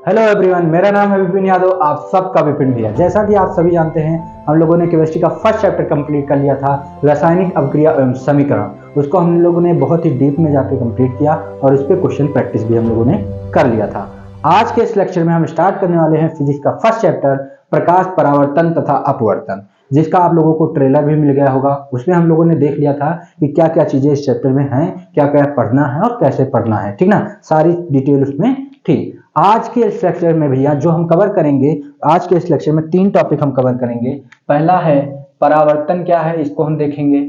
Hello everyone, मेरा नाम है विपिन यादव। आप सबका विपिन भैया। जैसा कि आप सभी जानते हैं, हम लोगों ने केमिस्ट्री का फर्स्ट चैप्टर कंप्लीट कर लिया था, रासायनिक अभिक्रिया एवं समीकरण। उसको हम लोगों ने बहुत ही डीप में जाके कंप्लीट किया और उस पर क्वेश्चन प्रैक्टिस भी हम लोगों ने कर लिया था। आज के इस लेक्चर में हम स्टार्ट करने वाले हैं फिजिक्स का फर्स्ट चैप्टर, प्रकाश परावर्तन तथा अपवर्तन, जिसका आप लोगों को ट्रेलर भी मिल गया होगा। उसमें हम लोगों ने देख लिया था कि क्या क्या चीजें इस चैप्टर में हैं, क्या क्या पढ़ना है और कैसे पढ़ना है, ठीक ना। सारी डिटेल उसमें थी। आज के इस लेक्चर में भैया जो हम कवर करेंगे, आज के इस लेक्चर में 3 टॉपिक हम कवर करेंगे। पहला है परावर्तन क्या है, इसको हम देखेंगे।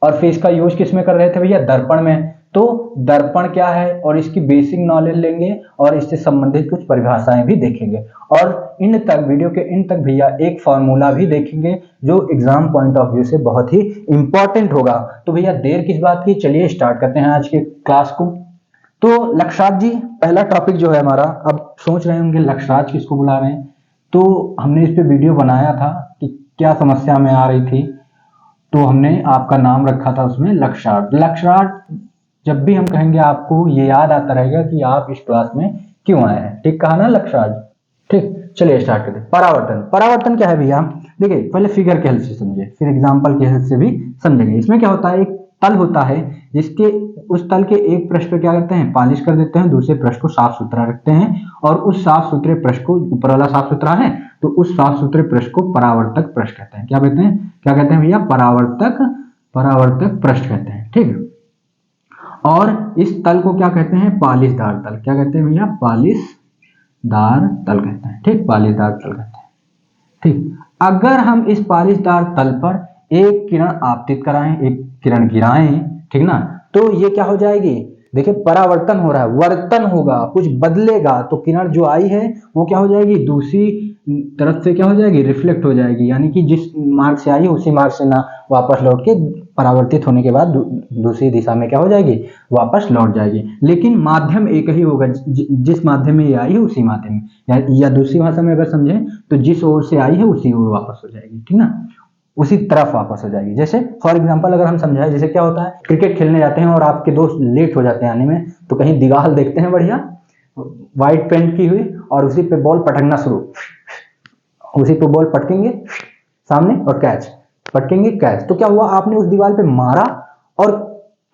और फिर इसका यूज किस में कर रहे थे भैया? दर्पण में। तो दर्पण क्या है और इसकी बेसिक नॉलेज लेंगे और इससे संबंधित कुछ परिभाषाएं भी देखेंगे। और इन तक, वीडियो के इन तक भैया एक फॉर्मूला भी देखेंगे जो एग्जाम पॉइंट ऑफ व्यू से बहुत ही इंपॉर्टेंट होगा। तो भैया देर किस बात की, चलिए स्टार्ट करते हैं आज के क्लास को। तो लक्षराज जी, पहला टॉपिक जो है हमारा, अब सोच रहे होंगे लक्षराज किसको बुला रहे हैं। तो हमने इस पे वीडियो बनाया था कि क्या समस्या में आ रही थी, तो हमने आपका नाम रखा था उसमें लक्षराज। लक्षराज जब भी हम कहेंगे आपको ये याद आता रहेगा कि आप इस क्लास में क्यों आए हैं। ठीक कहा ना लक्षराज? ठीक, चलिए स्टार्ट करते हैं। परावर्तन। परावर्तन क्या है भैया? देखिए, पहले फिगर के हेल्प से समझे, फिर एग्जाम्पल के हेल्प से भी समझेंगे। इसमें क्या होता है, एक तल होता है जिसके, उस तल के एक पृष्ठ पे क्या करते हैं, पॉलिश कर देते हैं, दूसरे पृष्ठ को साफ सुथरा रखते हैं। और उस साफ सुथरे पृष्ठ को, ऊपर वाला साफ सुथरा है तो उस साफ सुथरे पृष्ठ को परावर्तक पृष्ठ कहते हैं। क्या कहते हैं, क्या कहते हैं भैया? परावर्तक पृष्ठ कहते हैं। ठीक। और इस तल को क्या कहते हैं? पॉलिशदार तल। क्या कहते हैं भैया? पॉलिशदार तल कहते हैं। ठीक, पॉलिशदार तल कहते हैं। ठीक, अगर हम इस पॉलिशदार तल पर एक किरण आपतित कराएं, एक किरण गिराएं, ठीक ना, तो ये क्या हो जाएगी? देखिए, परावर्तन हो रहा है, वर्तन होगा, कुछ बदलेगा। तो किरण जो आई है वो क्या हो जाएगी? दूसरी तरफ से क्या हो जाएगी? रिफ्लेक्ट हो जाएगी। यानी कि जिस मार्ग से आई है उसी मार्ग से ना वापस लौट के, परावर्तित होने के बाद दूसरी दिशा में क्या हो जाएगी? वापस लौट जाएगी। लेकिन माध्यम एक ही होगा, जिस माध्यम में ये आई है उसी माध्यम में, या दूसरी भाषा में अगर समझें तो जिस ओर से आई है उसी ओर वापस हो जाएगी। ठीक ना, उसी तरफ वापस हो जाएगी। जैसे फॉर एग्जांपल अगर हम समझाएं, जैसे क्या होता है, क्रिकेट खेलने जाते हैं और आपके दोस्त लेट हो जाते हैं आने में, तो कहीं दीवार देखते हैं बढ़िया व्हाइट पेंट की हुई, और उसी पे बॉल पटकना शुरू, उसी पे बॉल पटकेंगे सामने और कैच, पटकेंगे कैच। तो क्या हुआ, आपने उस दीवार पे मारा और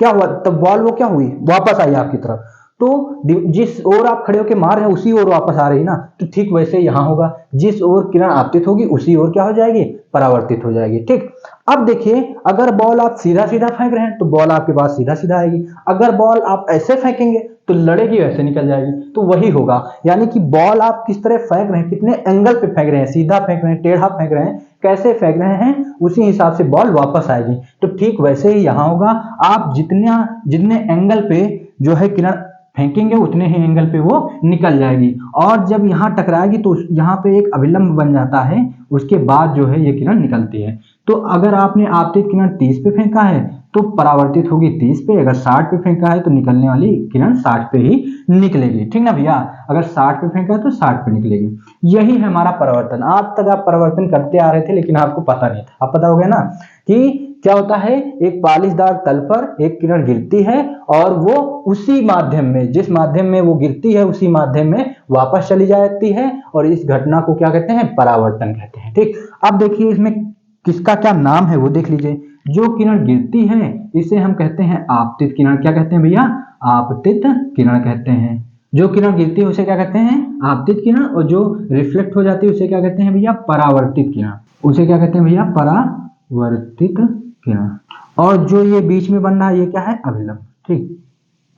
क्या हुआ, तब बॉल वो क्या हुई? वापस आई आपकी तरफ। तो जिस ओर आप खड़े होकर मार रहे हैं उसी ओर वापस आ रही ना। तो ठीक वैसे यहां होगा, जिस ओर किरण आपतित होगी उसी ओर क्या हो जाएगी? परावर्तित हो जाएगी। ठीक। अब देखिए, अगर बॉल आप सीधा सीधा फेंक रहे हैं तो बॉल आपके पास सीधा सीधा आएगी। अगर बॉल आप ऐसे फेंकेंगे तो लड़ेगी, वैसे निकल जाएगी। तो वही होगा। यानी कि बॉल आप किस तरह फेंक रहे हैं, कितने एंगल पे फेंक रहे हैं, सीधा फेंक रहे हैं, टेढ़ा फेंक रहे हैं, कैसे फेंक रहे हैं, उसी हिसाब से बॉल वापस आएगी। तो ठीक वैसे ही यहां होगा। आप जितने एंगल पे जो है किरण फेंकेंगे उतने ही एंगल पे वो निकल जाएगी। और जब यहां टकराएगी तो यहाँ पे एक अभिलंब बन जाता है, उसके बाद जो है ये किरण निकलती है। तो अगर आपने आपतित किरण 30 पे फेंका है तो परावर्तित होगी 30 पे, अगर 60 पे फेंका है तो निकलने वाली किरण 60 पे ही निकलेगी। ठीक ना भैया, अगर 60 पे फेंका है तो 60 पे निकलेगी। यही है हमारा परावर्तन। आज तक आप परावर्तन करते आ रहे थे लेकिन आपको पता नहीं था। अब पता हो गया ना कि क्या होता है, एक पॉलिशदार तल पर एक किरण गिरती है और वो उसी माध्यम में, जिस माध्यम में वो गिरती है उसी माध्यम में वापस चली जाती है, और इस घटना को क्या कहते हैं? परावर्तन कहते हैं। ठीक। अब देखिए, इसमें किसका क्या नाम है वो देख लीजिए। जो किरण गिरती है इसे हम कहते हैं आपतित किरण। क्या कहते हैं भैया? आपतित किरण कहते हैं। जो किरण गिरती है उसे क्या कहते हैं? आपतित किरण। और जो रिफ्लेक्ट हो जाती है उसे क्या कहते हैं भैया? परावर्तित किरण। उसे क्या कहते हैं भैया? परावर्तित किरण। और जो ये बीच में बन रहा है ये क्या है? अभिलंब। ठीक,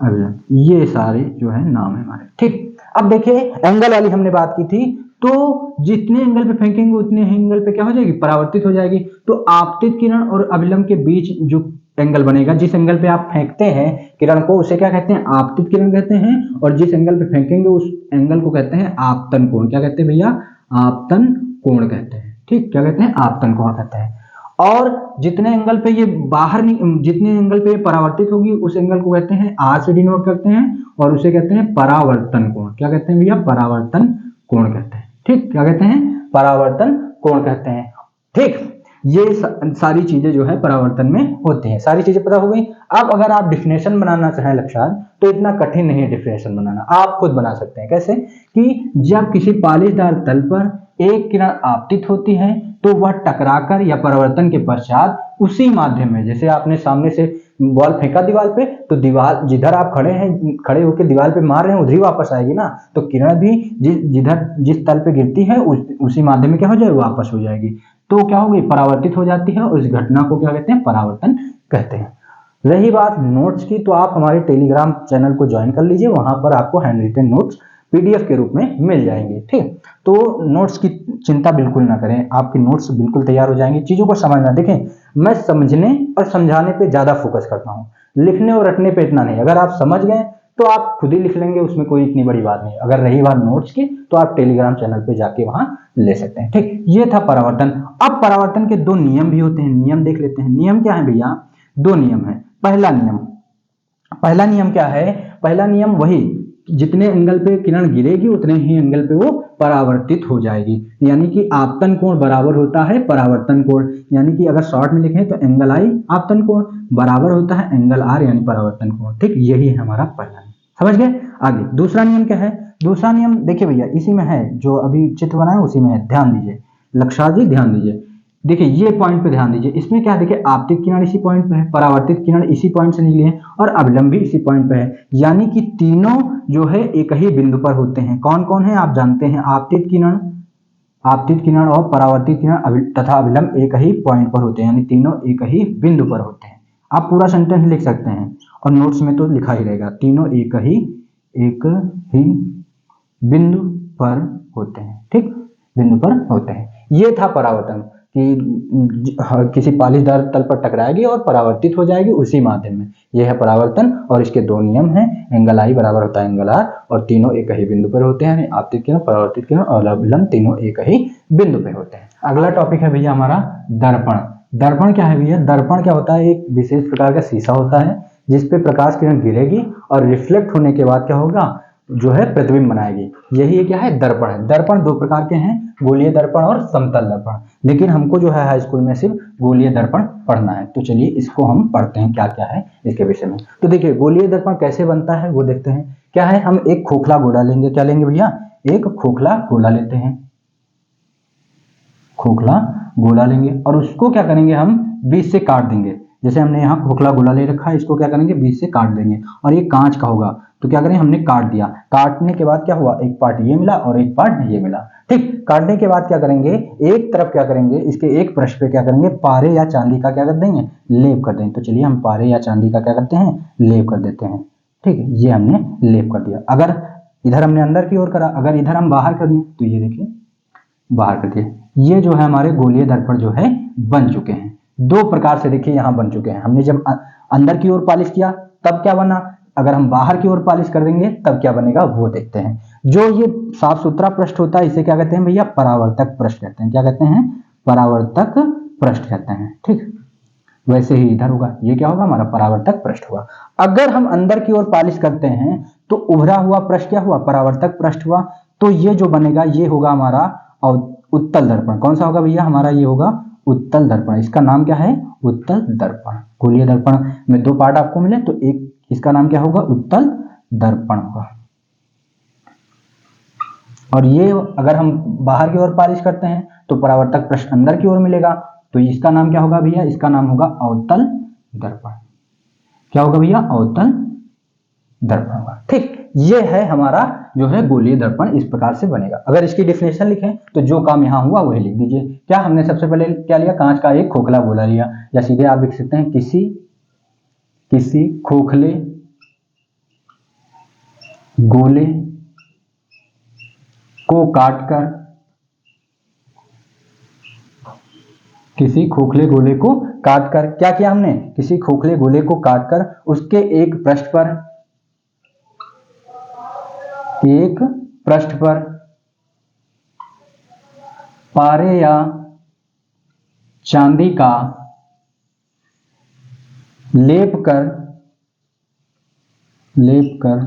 अभिलंब। ये सारे जो है नाम है हमारे। ठीक। अब देखिए, एंगल वाली हमने बात की थी, तो जितने एंगल पे फेंकेंगे उतने एंगल पे क्या हो जाएगी? परावर्तित हो जाएगी। तो आपतित किरण और अभिलंब के बीच जो एंगल बनेगा, जिस एंगल पे आप फेंकते हैं किरण को उसे क्या कहते हैं? आपतित किरण कहते हैं। और जिस एंगल पे फेंकेंगे उस एंगल को कहते हैं आपतन कोण। क्या कहते हैं भैया? आपतन कोण कहते हैं। ठीक, क्या कहते हैं? आपतन कोण कहते हैं। और जितने एंगल पे ये जितने एंगल पे ये परावर्तित होगी उस एंगल को कहते हैं, आर से डिनोट करते हैं, और उसे कहते हैं परावर्तन कोण। क्या कहते हैं भैया? परावर्तन कोण कहते हैं। ठीक, क्या कहते हैं? परावर्तन कोण कहते हैं। ठीक। ये सारी चीजें जो है परावर्तन में होती हैं। सारी चीजें पता हो गई। अब अगर आप डिफिनेशन बनाना चाहें लक्षार्थ, तो इतना कठिन नहीं है डिफिनेशन बनाना, आप खुद बना सकते हैं। कैसे कि जब किसी पालिशदार तल पर एक किरण आपतित होती है तो वह टकराकर या परावर्तन के पश्चात उसी माध्यम में, जैसे आपने सामने से बॉल फेंका दीवार पे, तो दीवार जिधर आप खड़े होकर दीवार पे मार रहे हैं उधर ही वापस आएगी ना, तो किरण भी जिस तल पे गिरती है उसी माध्यम में क्या हो जाएगी, वापस हो जाएगी। तो क्या होगी, परावर्तित हो जाती है, और इस घटना को क्या कहते हैं, परावर्तन कहते हैं। रही बात नोट्स की, तो आप हमारे टेलीग्राम चैनल को ज्वाइन कर लीजिए, वहां पर आपको हैंड रिटन नोट्स पीडीएफ के रूप में मिल जाएंगे। ठीक, तो नोट्स की चिंता बिल्कुल ना करें, आपके नोट्स बिल्कुल तैयार हो जाएंगे। चीजों को समझना, देखें मैं समझने और समझाने पे ज्यादा फोकस करता हूँ, लिखने और रटने पे इतना नहीं। अगर आप समझ गए तो आप खुद ही लिख लेंगे, उसमें कोई इतनी बड़ी बात नहीं। अगर रही बात नोट्स की, तो आप टेलीग्राम चैनल पे जाके वहां ले सकते हैं। ठीक, ये था परावर्तन। अब परावर्तन के दो नियम भी होते हैं, नियम देख लेते हैं। नियम क्या है भैया, दो नियम है। पहला नियम क्या है, पहला नियम वही, जितने एंगल पे किरण गिरेगी उतने ही एंगल पे वो परावर्तित हो जाएगी। यानी कि आपतन कोण बराबर होता है परावर्तन कोण, यानी कि अगर शॉर्ट में लिखें तो एंगल आई आपतन कोण बराबर होता है एंगल आर यानी परावर्तन कोण। ठीक, यही है हमारा पहला नियम, समझ गए। आगे दूसरा नियम क्या है, दूसरा नियम देखिए भैया, इसी में है, जो अभी चित्र बनाया उसी में है, ध्यान दीजिए लक्षार्थ जी, ध्यान दीजिए। देखिए ये पॉइंट पे ध्यान दीजिए, इसमें क्या, देखिए आपतित किरण इसी पॉइंट पे है, परावर्तित किरण इसी पॉइंट से निकली है, और अभिलंब भी इसी पॉइंट पे है। यानी कि तीनों जो है एक ही बिंदु पर होते हैं। कौन कौन है आप जानते हैं, आपतित किरण और परावर्तित किरण तथा अभिलंब एक ही पॉइंट पर होते हैं, यानी तीनों एक ही बिंदु पर होते हैं। आप पूरा सेंटेंस लिख सकते हैं, और नोट्स में तो लिखा ही रहेगा, तीनों एक ही बिंदु पर होते हैं। ठीक, बिंदु पर होते हैं। ये था परावर्तन, कि किसी पालिशदार तल पर टकराएगी और परावर्तित हो जाएगी उसी माध्यम में। यह है परावर्तन, और इसके दो नियम हैं, एंगल आई बराबर होता है एंगल आर, और तीनों एक ही बिंदु पर होते हैं, आपतित किरण, परावर्तित किरण और अभिलंब तीनों एक ही बिंदु पर होते हैं। अगला टॉपिक है भैया हमारा दर्पण। दर्पण क्या है भैया, दर्पण क्या होता है, एक विशेष प्रकार का शीशा होता है जिसपे प्रकाश किरण गिरेगी और रिफ्लेक्ट होने के बाद क्या होगा, जो है प्रतिबिंब बनाएगी। यही क्या है, दर्पण है। दर्पण दो प्रकार के हैं, गोलीय दर्पण और समतल दर्पण, लेकिन हमको जो है हाई स्कूल में सिर्फ गोलीय दर्पण पढ़ना है। तो चलिए इसको हम पढ़ते हैं, क्या क्या है इसके विषय में। तो देखिए गोलीय दर्पण कैसे बनता है वो देखते हैं। क्या है, हम एक खोखला गोला लेंगे, क्या लेंगे भैया, एक खोखला गोला लेते हैं, खोखला गोला लेंगे, और उसको क्या करेंगे, हम बीच से काट देंगे। जैसे हमने यहाँ खोखला गोला ले रखा है, इसको क्या करेंगे, बीच से काट देंगे, और ये कांच का होगा, तो क्या करें, हमने काट दिया। काटने के बाद क्या हुआ, एक पार्ट ये मिला और एक पार्ट ये मिला। ठीक, काटने के बाद क्या करेंगे, एक तरफ क्या करेंगे, इसके एक पृष्ठ पे क्या करेंगे, पारे या चांदी का क्या कर देंगे, लेप कर देंगे। तो चलिए हम पारे या चांदी का क्या करते हैं, लेप कर देते हैं। ठीक, ये हमने लेप कर दिया। अगर इधर हमने अंदर की ओर करा, अगर इधर हम बाहर कर दें, तो ये देखिए बाहर कर दिए। ये जो है हमारे गोलीय दर्पण जो है बन चुके हैं। दो प्रकार से देखिए यहाँ बन चुके हैं। हमने जब अंदर की ओर पॉलिश किया तब क्या बना, अगर हम बाहर की ओर पॉलिश कर देंगे तब क्या बनेगा वो देखते हैं। जो ये साफ सुथरा पृष्ठ होता है इसे क्या कहते हैं भैया, परावर्तक पृष्ठ कहते हैं। क्या कहते हैं, परावर्तक पृष्ठ कहते हैं। ठीक, वैसे ही इधर होगा, ये क्या होगा, हमारा परावर्तक पृष्ठ हुआ। अगर हम अंदर की ओर पॉलिश करते हैं तो उभरा हुआ पृष्ठ क्या हुआ, परावर्तक पृष्ठ हुआ। तो ये जो बनेगा ये होगा हमारा उत्तल दर्पण। कौन सा होगा भैया, हमारा ये होगा उत्तल दर्पण। इसका नाम क्या है, उत्तल दर्पण। गोलीय दर्पण में दो पार्ट आपको मिले, तो एक इसका नाम क्या होगा, उत्तल दर्पण होगा। और ये अगर हम बाहर की ओर पॉलिश करते हैं तो परावर्तक पृष्ठ अंदर की ओर मिलेगा, तो इसका नाम क्या होगा भैया, इसका नाम होगा अवतल दर्पण। क्या होगा भैया, अवतल दर्पण होगा। ठीक, ये है हमारा जो है गोलीय दर्पण, इस प्रकार से बनेगा। अगर इसकी डिफिनेशन लिखें तो जो काम यहां हुआ वही लिख दीजिए। क्या हमने सबसे पहले क्या लिया, कांच का एक खोखला गोला लिया, या सीधे आप लिख सकते हैं किसी खोखले गोले को काटकर, किसी खोखले गोले को काटकर क्या किया हमने, किसी खोखले गोले को काटकर उसके एक पृष्ठ पर पारे या चांदी का लेप कर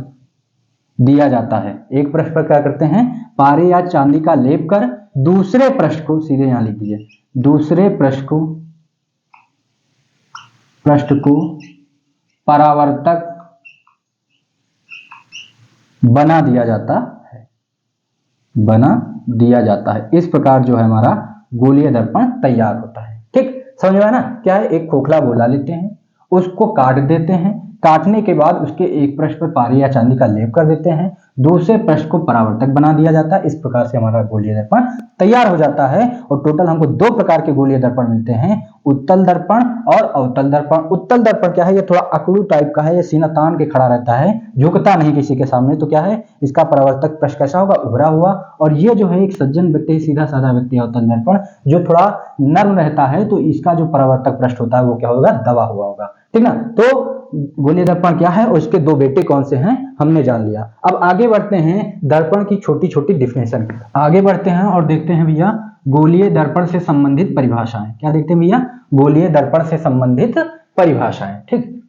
दिया जाता है। एक पृष्ठ पर क्या करते हैं, पारे या चांदी का लेप कर दूसरे पृष्ठ को सीधे यहां लिख दीजिए, दूसरे पृष्ठ को परावर्तक बना दिया जाता है। इस प्रकार जो है हमारा गोलीय दर्पण तैयार होता है। ठीक, समझ में आया ना? क्या है, एक खोखला गोला लेते हैं, उसको काट देते हैं, काटने के बाद उसके एक पृष्ठ पर पारी या चांदी का लेप कर देते हैं, दूसरे पृष्ठ को परावर्तक बना दिया जाता है। इस प्रकार से हमारा गोलीय दर्पण तैयार हो जाता है। और टोटल हमको दो प्रकार के गोलीय दर्पण मिलते हैं, उत्तल दर्पण और अवतल दर्पण। उत्तल दर्पण क्या है, ये थोड़ा अकड़ू टाइप का है, ये सीना तान के खड़ा रहता है, झुकता नहीं किसी के सामने। तो क्या है, इसका परावर्तक पृष्ठ कैसा होगा, उभरा हुआ। और ये जो है एक सज्जन व्यक्ति, सीधा साधा व्यक्ति, अवतल दर्पण जो थोड़ा नर्म रहता है, तो इसका जो परावर्तक पृष्ठ होता है वो क्या होगा, दबा हुआ होगा। ठीक ना? तो गोलीय दर्पण क्या है और उसके दो बेटे कौन से हैं हमने जान लिया। अब आगे बढ़ते हैं दर्पण की छोटी छोटी डिफिनेशन, आगे बढ़ते हैं और देखते हैं भैया गोलीय दर्पण से संबंधित परिभाषाएं। क्या देखते हैं भैया, गोलीय दर्पण से संबंधित परिभाषाएं। ठीक,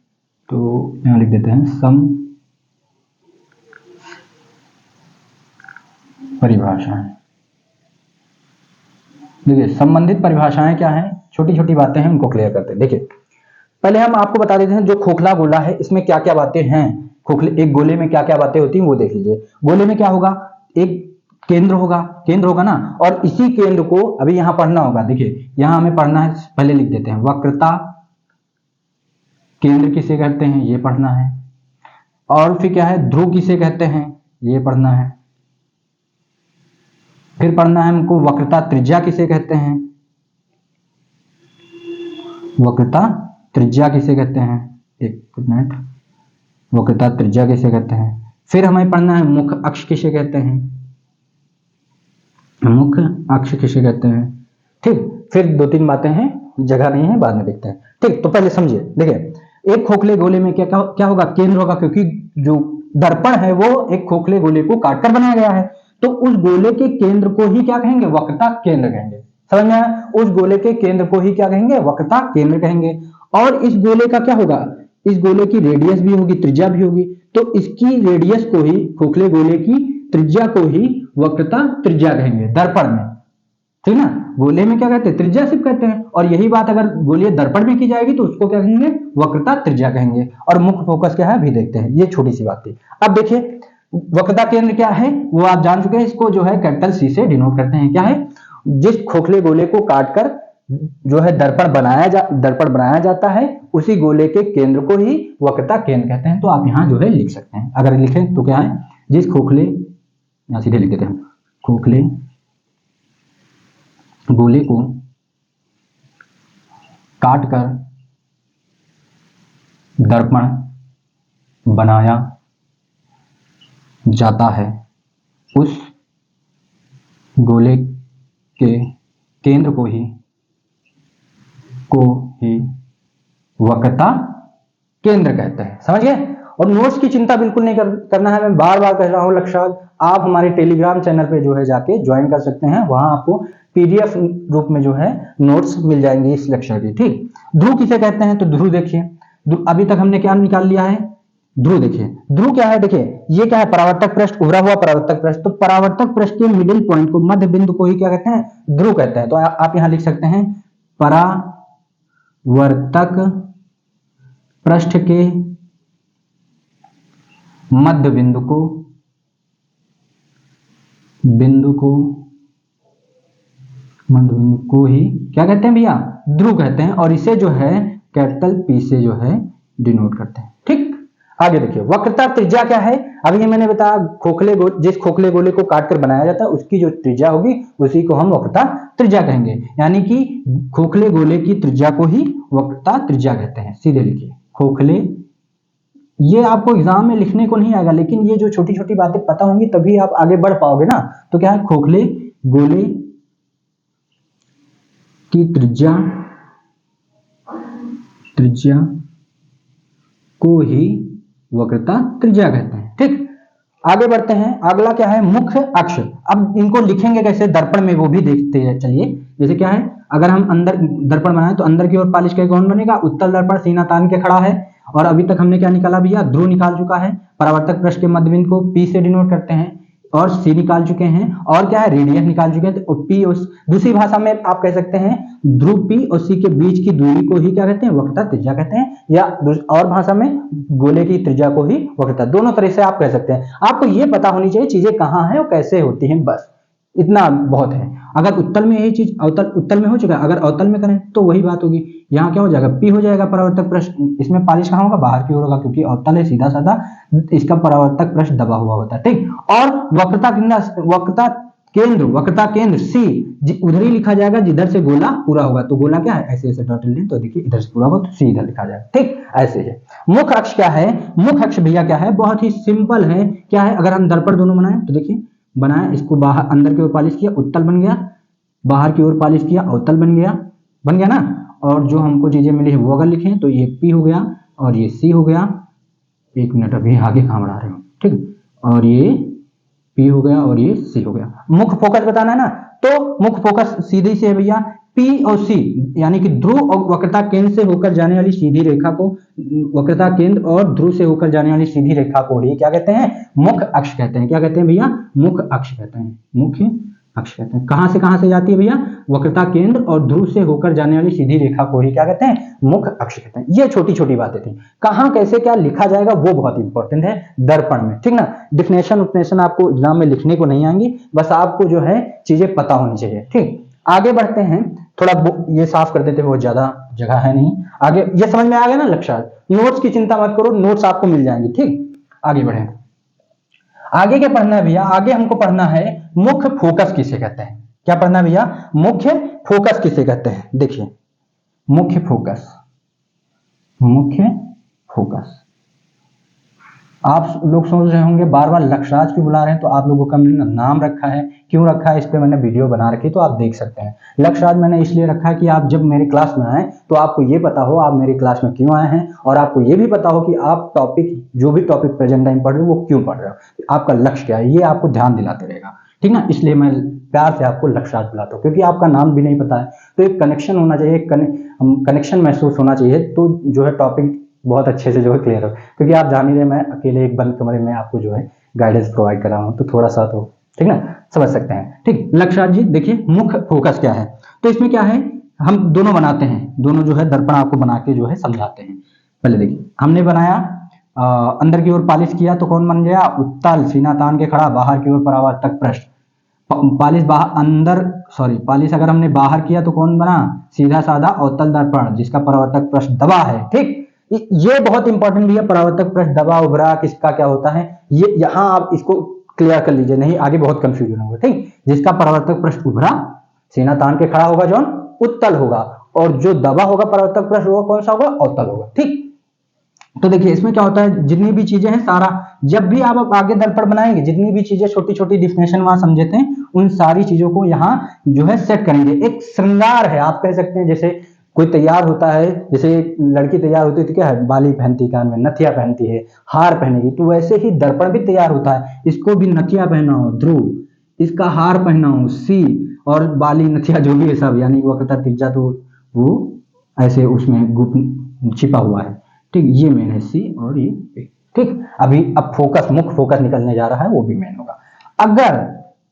तो यहां लिख देते हैं परिभाषाएं। देखिए संबंधित परिभाषाएं क्या है, छोटी छोटी बातें हैं, उनको क्लियर करते हैं। देखिए पहले हम आपको बता देते हैं जो खोखला गोला है इसमें क्या क्या बातें हैं। एक गोले में क्या क्या बातें होती हैं वो देख लीजिए। गोले में क्या होगा, एक केंद्र होगा ना, और इसी केंद्र को अभी यहां पढ़ना होगा। देखिए यहां हमें पढ़ना है, पहले लिख देते हैं वक्रता केंद्र किसे कहते हैं, ये पढ़ना है। और फिर क्या है, ध्रुव किसे कहते हैं, ये पढ़ना है। फिर पढ़ना है हमको वक्रता त्रिज्या किसे कहते हैं, वक्रता त्रिज्या किसे कहते हैं, एक मिनट, वक्रता त्रिज्या किसे कहते हैं। फिर हमें पढ़ना है मुख अक्ष किसे कहते हैं, मुख अक्ष किसे कहते हैं। ठीक, फिर दो तीन बातें हैं, जगह नहीं है, बाद में देखते हैं। ठीक, तो पहले समझिए। देखिए एक खोखले गोले में क्या होगा, केंद्र होगा, क्योंकि जो दर्पण है वो एक खोखले गोले को काटकर बनाया गया है। तो उस गोले के केंद्र को ही क्या कहेंगे, वक्रता केंद्र कहेंगे। समझ में आया? उस गोले के केंद्र को ही क्या कहेंगे, वक्रता केंद्र कहेंगे। और इस गोले का क्या होगा, इस गोले की रेडियस भी होगी, त्रिज्या भी होगी। तो इसकी रेडियस को ही, खोखले गोले की त्रिज्या को ही वक्रता त्रिज्या कहेंगे दर्पण में। ठीक ना? गोले में क्या कहते हैं, त्रिज्या सिर्फ कहते हैं। और यही बात अगर गोलीय दर्पण में की जाएगी तो उसको क्या कहेंगे, वक्रता त्रिज्या कहेंगे। और मुख्य फोकस क्या है अभी देखते हैं, ये छोटी सी बात थी। अब देखिए वक्रता केंद्र क्या है वो आप जान चुके हैं, इसको जो है कैपिटल सी से डिनोट करते हैं। क्या है, जिस खोखले गोले को काटकर जो है दर्पण बनाया जाता है, उसी गोले के केंद्र को ही वक्रता केंद्र कहते हैं। तो आप यहां जो है लिख सकते हैं। अगर लिखें तो क्या है, जिस खोखले, यहां सीधे लिख देते हैं, खोखले गोले को काटकर दर्पण बनाया जाता है, उस गोले के केंद्र को ही वक्रता केंद्र कहते हैं। समझ गए? और नोट्स की चिंता बिल्कुल नहीं करना है। मैं बार बार कह रहा हूं लक्षार्थ, आप हमारे टेलीग्राम चैनल पे जो है जाके ज्वाइन कर सकते हैं, वहां आपको पीडीएफ रूप में जो है नोट्स मिल जाएंगे इस लेक्चर की। ठीक, ध्रुव किसे कहते हैं, तो ध्रुव देखिए, अभी तक हमने क्या निकाल लिया है, ध्रुव। देखिए ध्रुव क्या है, देखिए ये क्या है, परावर्तक पृष्ठ, उभरा हुआ परावर्तक पृष्ठ। तो परावर्तक पृष्ठ के मिडिल पॉइंट को, मध्य बिंदु को ही क्या कहते हैं, ध्रुव कहते हैं। तो आप यहां लिख सकते हैं परावर्तक पृष्ठ के मध्य बिंदु को ही क्या कहते हैं भैया, ध्रुव कहते हैं। और इसे जो है कैपिटल पी से जो है डिनोट करते हैं। ठीक, आगे देखिए वक्रता त्रिज्या क्या है। अभी मैंने बताया जिस खोखले गोले को काटकर बनाया जाता है उसकी जो त्रिज्या होगी उसी को हम वक्रता त्रिज्या कहेंगे। यानी कि खोखले गोले की त्रिज्या को ही वक्रता त्रिज्या कहते हैं। सीधे लिखिए खोखले, ये आपको एग्जाम में लिखने को नहीं आएगा, लेकिन ये जो छोटी छोटी बातें पता होंगी तभी आप आगे बढ़ पाओगे ना। तो क्या है, खोखले गोले की त्रिज्या को ही वक्रता त्रिज्या कहते हैं। ठीक, आगे बढ़ते हैं। अगला क्या है, मुख्य अक्ष। अब इनको लिखेंगे कैसे दर्पण में वो भी देखते हैं। चलिए, जैसे क्या है, अगर हम अंदर दर्पण बनाए तो अंदर की ओर पालिश का कौन बनेगा, उत्तल दर्पण सीना तान के खड़ा है। और अभी तक हमने क्या निकाला भैया, ध्रुव निकाल चुका है। परावर्तक पृष्ठ के मध्य बिंदु को पी से डिनोट करते हैं। और सी निकाल चुके हैं, और क्या है, रेडियस निकाल चुके हैं। तो पी और दूसरी भाषा में आप कह सकते हैं ध्रुव पी और सी के बीच की दूरी को ही क्या कहते हैं, वक्रता त्रिज्या कहते हैं, या और भाषा में गोले की त्रिज्या को ही वक्रता। दोनों तरह से आप कह सकते हैं। आपको ये पता होनी चाहिए चीजें कहाँ हैं और कैसे होती हैं, बस इतना बहुत है। अगर उत्तल में यही चीज उत्तल में हो चुका है, अगर अवतल में करें तो वही बात होगी। यहाँ क्या हो जाएगा, पी हो जाएगा परावर्तक पृष्ठ। इसमें पालिश कहाँ होगा, बाहर की ओर होगा, क्योंकि अवतल है सीधा साधा, इसका परावर्तक पृष्ठ दबा हुआ होता है, ठीक। और वक्रता केंद्र सी उधर ही लिखा जाएगा जिधर से गोला पूरा होगा। तो गोला क्या है, ऐसे ऐसे डॉट लें तो देखिए इधर से पूरा होगा तो सी इधर लिखा जाएगा, ठीक। ऐसे है। मुख्य अक्ष क्या है, मुख्य अक्ष भैया क्या है, बहुत ही सिंपल है। क्या है, अगर हम दर्पण दोनों बनाए तो देखिए, बनाया, इसको बाहर अंदर की ओर पालिश किया, उत्तल बन गया, बाहर की ओर पालिश किया, अवतल बन गया ना। और जो हमको चीजें मिली है वो अगर लिखें तो ये पी हो गया और ये सी हो गया। एक मिनट, अभी आगे कहाँ बढ़ा रहे हो, ठीक। और ये पी हो गया और ये सी हो गया। मुख्य फोकस बताना है ना, तो मुख्य फोकस सीधी से है भैया, पी और सी, यानी कि ध्रुव और वक्रता केंद्र से होकर जाने वाली सीधी रेखा को, वक्रता केंद्र और ध्रुव से होकर जाने वाली सीधी रेखा को ही क्या कहते हैं, मुख्य अक्ष कहते हैं। क्या कहते हैं भैया, मुख्य अक्ष कहते हैं, मुख्य अक्ष कहते हैं। कहां से जाती है भैया, वक्रता केंद्र और ध्रुव से होकर जाने वाली सीधी रेखा को ही क्या कहते हैं, मुख्य अक्ष कहते हैं। ये छोटी छोटी बातें थी। कहां कैसे क्या लिखा जाएगा वो बहुत इंपॉर्टेंट है दर्पण में, ठीक ना। डिफिनेशन आपको एग्जाम में लिखने को नहीं आएंगी, बस आपको जो है चीजें पता होनी चाहिए, ठीक। आगे बढ़ते हैं, थोड़ा ये साफ कर देते, बहुत ज्यादा जगह है नहीं। आगे ये समझ में आ गया ना लक्ष्यार्थ। नोट्स की चिंता मत करो, नोट्स आपको मिल जाएंगे, ठीक। आगे बढ़े, आगे क्या पढ़ना है भैया, आगे हमको पढ़ना है मुख्य फोकस किसे कहते हैं। क्या पढ़ना है भैया, मुख्य फोकस किसे कहते हैं। देखिए, मुख्य फोकस, मुख्य फोकस। आप लोग सोच रहे होंगे बार बार लक्ष्यराज क्यों बुला रहे हैं, तो आप लोगों का मैंने नाम रखा है, क्यों रखा है इस पे मैंने वीडियो बना रखी, तो आप देख सकते हैं। लक्ष्यराज मैंने इसलिए रखा है कि आप जब मेरी क्लास में आए तो आपको ये पता हो आप मेरी क्लास में क्यों आए हैं, और आपको ये भी पता हो कि आप टॉपिक, जो भी टॉपिक प्रेजेंट टाइम पढ़ रहे हो वो क्यों पढ़ रहे हो, आपका लक्ष्य क्या है, ये आपको ध्यान दिलाते रहेगा, ठीक ना। इसलिए मैं प्यार से आपको लक्ष्यराज बुलाता हूँ, क्योंकि आपका नाम भी नहीं पता है, तो एक कनेक्शन होना चाहिए, कनेक्शन महसूस होना चाहिए, तो जो है टॉपिक बहुत अच्छे से जो है क्लियर हो। क्योंकि आप जान ही रहे, मैं अकेले एक बंद कमरे में आपको जो है गाइडेंस प्रोवाइड कर रहा हूँ, तो थोड़ा सा तो ठीक ना समझ सकते हैं, ठीक। लक्ष्यराज जी देखिए, मुख्य फोकस क्या है, तो इसमें क्या है, हम दोनों बनाते हैं, दोनों जो है दर्पण आपको बना के जो है समझाते हैं। पहले देखिए, हमने बनाया, अंदर की ओर पालिश किया तो कौन बन गया, उत्तल, सीना तान के खड़ा, बाहर की ओर परावर्तक पृष्ठ। पालिश अगर हमने बाहर किया तो कौन बना, सीधा साधा अवतल दर्पण, जिसका परावर्तक पृष्ठ दबा है, ठीक। ये बहुत इंपॉर्टेंट भी है, परावर्तक पृष्ठ दबा उभरा किसका क्या होता है, ये यहां आप इसको क्लियर कर लीजिए, नहीं आगे बहुत कंफ्यूजन होगा, ठीक। जिसका परावर्तक पृष्ठ उभरा, सीना तान के खड़ा होगा जो उत्तल होगा, और जो दबा होगा परावर्तक पृष्ठ वो कौन सा होगा, अवतल होगा, ठीक। तो देखिए इसमें क्या होता है, जितनी भी चीजें हैं सारा, जब भी आप आगे दर्पण बनाएंगे, जितनी भी चीजें छोटी छोटी डिफिनेशन वहां समझते हैं, उन सारी चीजों को यहाँ जो है सेट करेंगे। एक श्रृंगार है, आप कह सकते हैं, जैसे कोई तैयार होता है, जैसे लड़की तैयार होती है तो क्या है, बाली पहनती है, कान में नथिया पहनती है, हार पहनेगी, तो वैसे ही दर्पण भी तैयार होता है। इसको भी नथिया पहना हो ध्रुव, इसका हार पहना हो सी, और बाली नथिया जो भी है सब, यानी वक्रता त्रिज्या तो वो ऐसे उसमें गुप्त छिपा हुआ है, ठीक। ये मेन है सी और ये ए, ठीक। अभी अब फोकस, मुख्य फोकस निकलने जा रहा है, वो भी मेन होगा।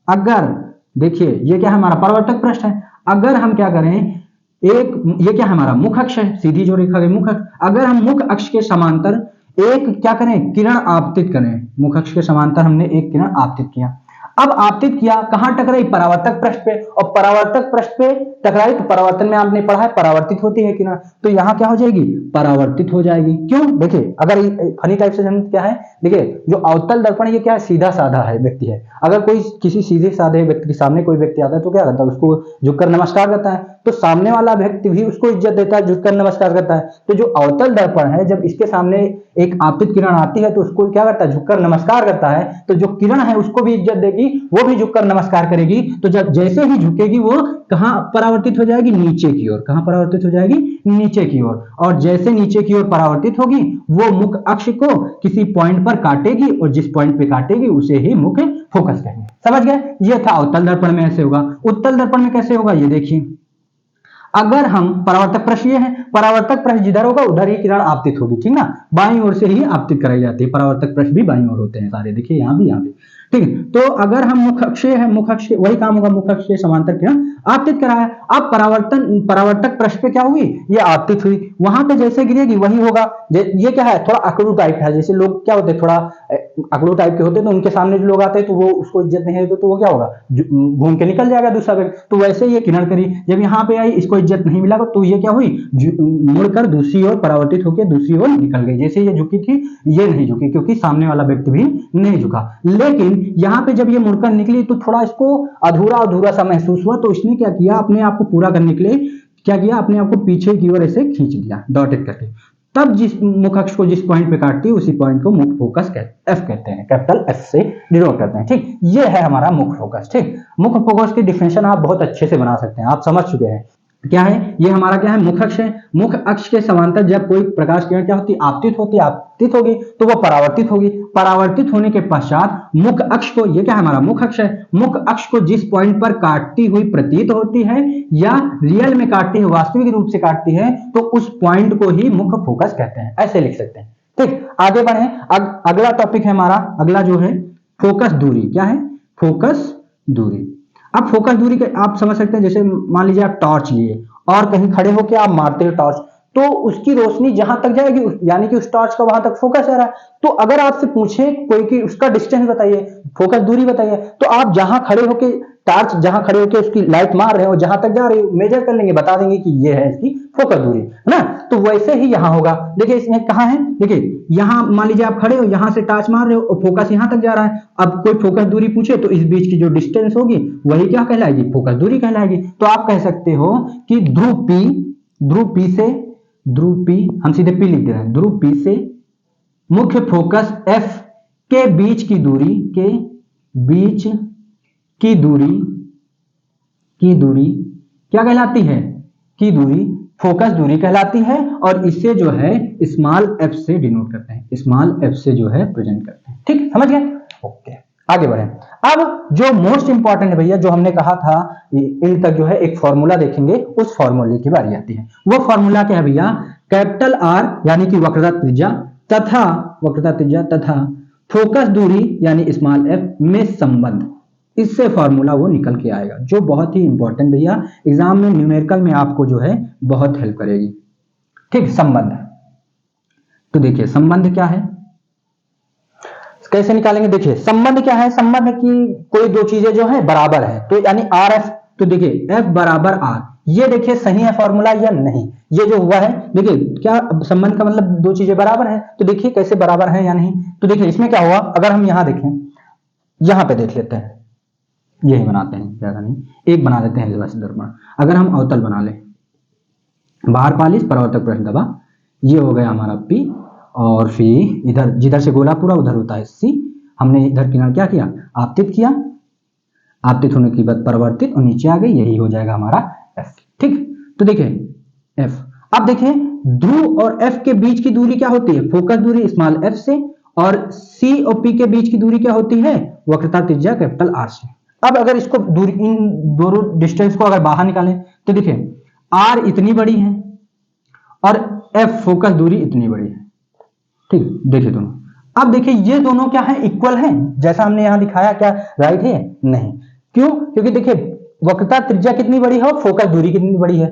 अगर देखिए ये क्या है, हमारा परावर्तक पृष्ठ है। अगर हम क्या करें, एक ये क्या है, हमारा मुख्य अक्ष है, सीधी जो रेखा है मुख्य अक्ष। अगर हम मुख्य अक्ष के समांतर एक क्या करें, किरण आपतित करें, मुख्य अक्ष के समांतर हमने एक किरण आपतित किया। अब आपतित किया, कहां टकराई, परावर्तक पृष्ठ पे, और परावर्तक पृष्ठ पे टकराई तो परावर्तन में आपने पढ़ा है परावर्तित होती है किरण, तो यहां क्या हो जाएगी, परावर्तित हो जाएगी। क्यों, देखिए अगर फनी टाइप से क्या है, देखिए जो अवतल दर्पण ये क्या है, सीधा साधा है व्यक्ति है। अगर कोई किसी सीधे साधे व्यक्ति के सामने कोई व्यक्ति आता है तो क्या करता है, उसको झुककर नमस्कार करता है, तो सामने वाला व्यक्ति भी उसको इज्जत देता है, झुककर नमस्कार करता है। तो जो अवतल दर्पण है, जब इसके सामने एक आपतित किरण आती है तो उसको क्या करता है, झुककर नमस्कार करता है। तो जो किरण है उसको भी इज्जत देगी, वो भी झुककर नमस्कार करेगी। तो जब जैसे ही झुकेगी वो कहां परावर्तित हो जाएगी, नीचे की ओर। कहां परावर्तित हो जाएगी, नीचे की ओर। और जैसे नीचे की ओर परावर्तित होगी, वो मुख्य अक्ष को किसी पॉइंट पर काटेगी, और जिस पॉइंट पे काटेगी उसे ही मुख्य फोकस कहेंगे। समझ गए, ये था अवतल दर्पण में ऐसे होगा। उत्तल दर्पण में कैसे होगा, ये देखिए, अगर हम परावर्तक पृष्ठ ये है, परावर्तक पृष्ठ जिधर होगा उधर ही किरण आपतित होगी, ठीक ना, बाईं ओर से ही आपतित कराई जाती है। परावर्तक पृष्ठ भी बाईं ओर होते हैं सारे, देखिए यहाँ भी ठीक है। तो अगर हम मुख अक्षय है, मुख अक्षय वही काम होगा, मुख अक्षय समांतर किरण आपतित कराया। अब परावर्तक पृष्ठ पे क्या हुई, ये आपतित हुई, वहां पे जैसे गिरेगी वही होगा। ये क्या है, थोड़ा अकड़ू टाइप है, जैसे लोग क्या होते हैं थोड़ा अकड़ू टाइप के होते हैं, तो उनके सामने जो लोग आते हैं तो वो उसको इज्जत नहीं देते, तो वो क्या होगा, घूम के निकल जाएगा दूसरा व्यक्ति। तो वैसे ये किरण करी, जब यहाँ पे आई इसको इज्जत नहीं मिला, तो ये क्या हुई, मुड़कर दूसरी ओर परावर्तित होकर दूसरी ओर निकल गई। जैसे ये झुकी थी, ये नहीं झुकी, क्योंकि सामने वाला व्यक्ति भी नहीं झुका। लेकिन यहाँ पे जब ये मुड़कर निकली तो थोड़ा इसको अधूरा अधूरा सा महसूस हुआ, तो इसने क्या किया, अपने आप को पूरा करने के लिए क्या किया, अपने आप को पीछे की ओर ऐसे खींच लिया डॉटेड करके। तब जिस मुख अक्ष को जिस पॉइंट पे काटती है उसी पॉइंट को मुख फोकस एफ कहते हैं, कैपिटल एफ से डिनोट करते हैं। ठीक, ये है हमारा मुख फोकस। ठीक, मुख फोकस की डिफिनेशन आप बहुत अच्छे से बना सकते हैं, आप समझ चुके हैं क्या है, ये हमारा क्या है, मुख अक्ष है। मुख अक्ष के समांतर जब कोई प्रकाश किरण क्या होती है, आपतित होगी, तो वो परावर्तित होगी। परावर्तित होने के पश्चात मुख अक्ष को, ये क्या है हमारा मुख अक्ष है, मुख अक्ष को जिस पॉइंट पर काटती हुई प्रतीत होती है या रियल में काटती है, वास्तविक रूप से काटती है, तो उस पॉइंट को ही मुख फोकस कहते हैं, ऐसे लिख सकते हैं। ठीक, आगे बढ़े। अगला टॉपिक है हमारा, अगला जो है फोकस दूरी। क्या है, फोकस दूरी। अब फोकस दूरी के आप समझ सकते हैं, जैसे मान लीजिए आप टॉर्च लिए और कहीं खड़े होकर आप मारते हो टॉर्च, तो उसकी रोशनी जहां तक जाएगी, यानी कि उस टॉर्च का वहां तक फोकस आ रहा है। तो अगर आपसे पूछे कोई कि उसका डिस्टेंस बताइए, फोकस दूरी बताइए, तो आप जहां खड़े होके टॉर्च जहां खड़े होकर उसकी लाइट मार रहे हो, जहां तक जा रही हो, मेजर कर लेंगे, बता देंगे कि ये है इसकी फोकस दूरी, है ना। तो वैसे ही यहां होगा। देखिए इसमें कहां है, देखिए यहां मान लीजिए आप खड़े हो, यहां से टॉर्च मार रहे हो और फोकस यहां तक जा रहा है। अब कोई फोकस दूरी पूछे तो इस बीच की जो डिस्टेंस होगी वही क्या कहलाएगी, फोकस दूरी कहलाएगी। तो आप कह सकते हो कि ध्रुव पी हम सीधे पी लिख दे रहे हैं, ध्रुव पी से मुख्य फोकस एफ के बीच की दूरी, की दूरी क्या कहलाती है, की दूरी फोकस दूरी कहलाती है। और इससे जो है स्मॉल एफ से डिनोट करते हैं, स्मॉल एफ से जो है प्रेजेंट करते हैं। ठीक, समझ गए। ओके, आगे बढ़े। अब जो मोस्ट इंपॉर्टेंट है भैया, जो हमने कहा था इन तक जो है एक फॉर्मूला देखेंगे, उस फॉर्मूले की बारी आती है। वो फॉर्मूला क्या है भैया, कैपिटल आर यानी कि वक्रता त्रिज्या तथा फोकस दूरी यानी स्मॉल एफ में संबंध, इससे फॉर्मूला वो निकल के आएगा, जो बहुत ही इंपॉर्टेंट भैया एग्जाम में न्यूमेरिकल में आपको जो है बहुत हेल्प करेगी। ठीक, संबंध। तो देखिए संबंध क्या है, कैसे निकालेंगे। देखिए संबंध क्या है, संबंध की कोई दो चीजें जो है बराबर है, तो यानी आर एफ। तो देखिए एफ बराबर आर, ये देखिए सही है फॉर्मूला या नहीं, ये जो हुआ है। देखिए क्या संबंध का मतलब दो चीजें बराबर है, तो देखिए कैसे बराबर है या नहीं। तो देखिए इसमें क्या हुआ, अगर हम यहां देखें, यहां पे देख लेते हैं, यही बनाते हैं, ज्यादा नहीं, एक बना देते हैं दर्पण। अगर हम अवतल बना लें, बाहर पालिश परावर्तक पृष्ठ दबा, ये हो गया हमारा पी, और फिर इधर जिधर से गोला पूरा उधर होता है सी। हमने इधर किनारा क्या किया, आपतित किया, आपतित होने के बाद परावर्तित और नीचे आ गई, यही हो जाएगा हमारा एफ। ठीक, तो देखिए एफ। अब देखिए ध्रुव और एफ के बीच की दूरी क्या होती है, फोकस दूरी स्मॉल एफ से, और सी और पी के बीच की दूरी क्या होती है, वक्रता त्रिज्या कैपिटल आर से। अब अगर इसको दूरी, इन दोनों डिस्टेंस को अगर बाहर निकालें, तो देखिए आर इतनी बड़ी है और एफ फोकस दूरी इतनी बड़ी है। ठीक, देखिए दोनों, अब देखिए ये दोनों क्या है, इक्वल हैं, जैसा हमने यहां दिखाया, क्या राइट है, नहीं। क्यों, क्योंकि देखिए वक्रता त्रिज्या कितनी बड़ी है और फोकस दूरी कितनी बड़ी है।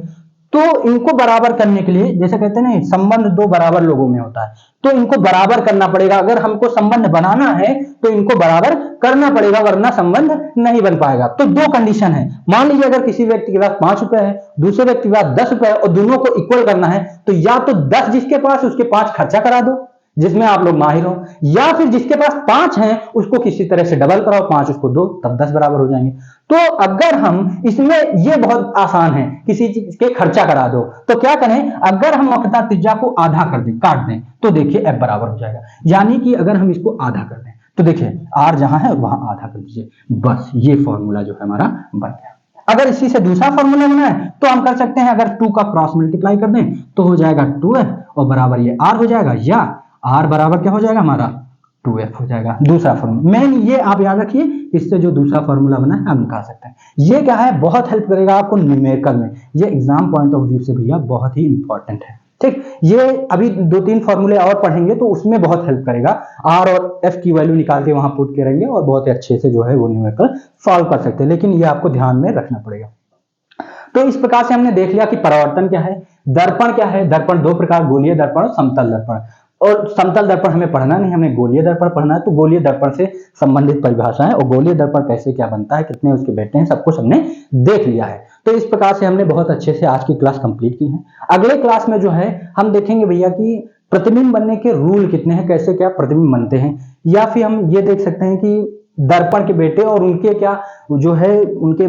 तो इनको बराबर करने के लिए, जैसे कहते हैं ना संबंध दो बराबर लोगों में होता है, तो इनको बराबर करना पड़ेगा। अगर हमको संबंध बनाना है तो इनको बराबर करना पड़ेगा, वरना संबंध नहीं बन पाएगा। तो दो कंडीशन है, मान लीजिए अगर किसी व्यक्ति के पास 5 रुपए है, दूसरे व्यक्ति के पास 10 रुपए है, और दोनों को इक्वल करना है, तो या तो 10 जिसके पास उसके 5 खर्चा करा दो, जिसमें आप लोग माहिर हो, या फिर जिसके पास 5 है उसको किसी तरह से डबल कराओ, 5 उसको दो, तब 10 बराबर हो जाएंगे। तो अगर हम इसमें, ये बहुत आसान है, किसी चीज के खर्चा करा दो, तो क्या करें, अगर हम वक्रता त्रिज्या को आधा कर दें, काट दें, तो देखिए एफ बराबर हो जाएगा। यानी कि अगर हम इसको आधा कर दें, तो देखिए आर जहां है वहां आधा कर दीजिए, बस ये फॉर्मूला जो है हमारा बन गया। अगर इसी से दूसरा फॉर्मूला बना है तो हम कर सकते हैं, अगर 2 का क्रॉस मल्टीप्लाई कर दें तो हो जाएगा 2f, और बराबर ये r हो जाएगा, या r बराबर क्या हो जाएगा हमारा 2f हो जाएगा। दूसरा फॉर्मूला मेन ये आप याद रखिए, इससे जो दूसरा फॉर्मूला बना है आप निकाल सकते हैं। ये क्या है, बहुत हेल्प करेगा आपको न्यूमेरिकल में, ये एग्जाम पॉइंट ऑफ व्यू से भैया बहुत ही इंपॉर्टेंट है। ठीक, ये अभी 2-3 फॉर्मूले और पढ़ेंगे तो उसमें बहुत हेल्प करेगा। आर और एफ की वैल्यू निकाल के वहां पुट करेंगे और बहुत ही अच्छे से जो है वो न्यूमेरिकल सॉल्व कर सकते हैं, लेकिन ये आपको ध्यान में रखना पड़ेगा। तो इस प्रकार से हमने देख लिया कि परावर्तन क्या है, दर्पण क्या है। दर्पण दो प्रकार, गोलीय दर्पण और समतल दर्पण। और समतल दर्पण हमें पढ़ना नहीं, हमें गोलीय दर्पण पढ़ना है। तो गोलीय दर्पण से संबंधित परिभाषा है और गोलीय दर्पण कैसे क्या बनता है, कितने उसके बेटे हैं, सब कुछ हमने देख लिया है। तो इस प्रकार से हमने बहुत अच्छे से आज की क्लास कंप्लीट की है। अगले क्लास में जो है हम देखेंगे भैया कि प्रतिबिंब बनने के रूल कितने हैं, कैसे क्या प्रतिबिंब बनते हैं, या फिर हम ये देख सकते हैं कि दर्पण के बेटे और उनके क्या जो है उनके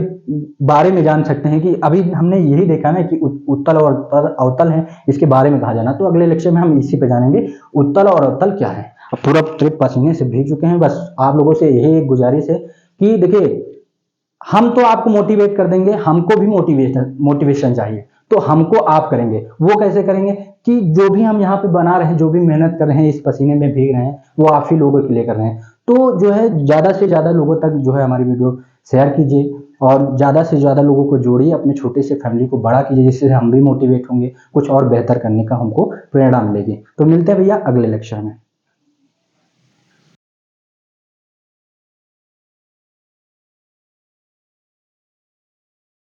बारे में जान सकते हैं कि अभी हमने यही देखा ना कि उत्तल और अवतल है, इसके बारे में कहा जाना। तो अगले लेक्चर में हम इसी पे जानेंगे उत्तल और अवतल क्या है। अब पूरा ट्रिप पसीने से भीग चुके हैं, बस आप लोगों से यही एक गुजारिश है कि देखिए हम तो आपको मोटिवेट कर देंगे, हमको भी मोटिवेशन चाहिए, तो हमको आप करेंगे। वो कैसे करेंगे कि जो भी हम यहाँ पे बना रहे हैं, जो भी मेहनत कर रहे हैं, इस पसीने में भीग रहे हैं, वो आप ही लोगों के लिए कर रहे हैं। तो जो है ज्यादा से ज्यादा लोगों तक जो है हमारी वीडियो शेयर कीजिए और ज्यादा से ज्यादा लोगों को जोड़िए, अपने छोटे से फैमिली को बड़ा कीजिए, जिससे हम भी मोटिवेट होंगे, कुछ और बेहतर करने का हमको प्रेरणा मिलेगी। तो मिलते हैं भैया अगले लेक्चर में।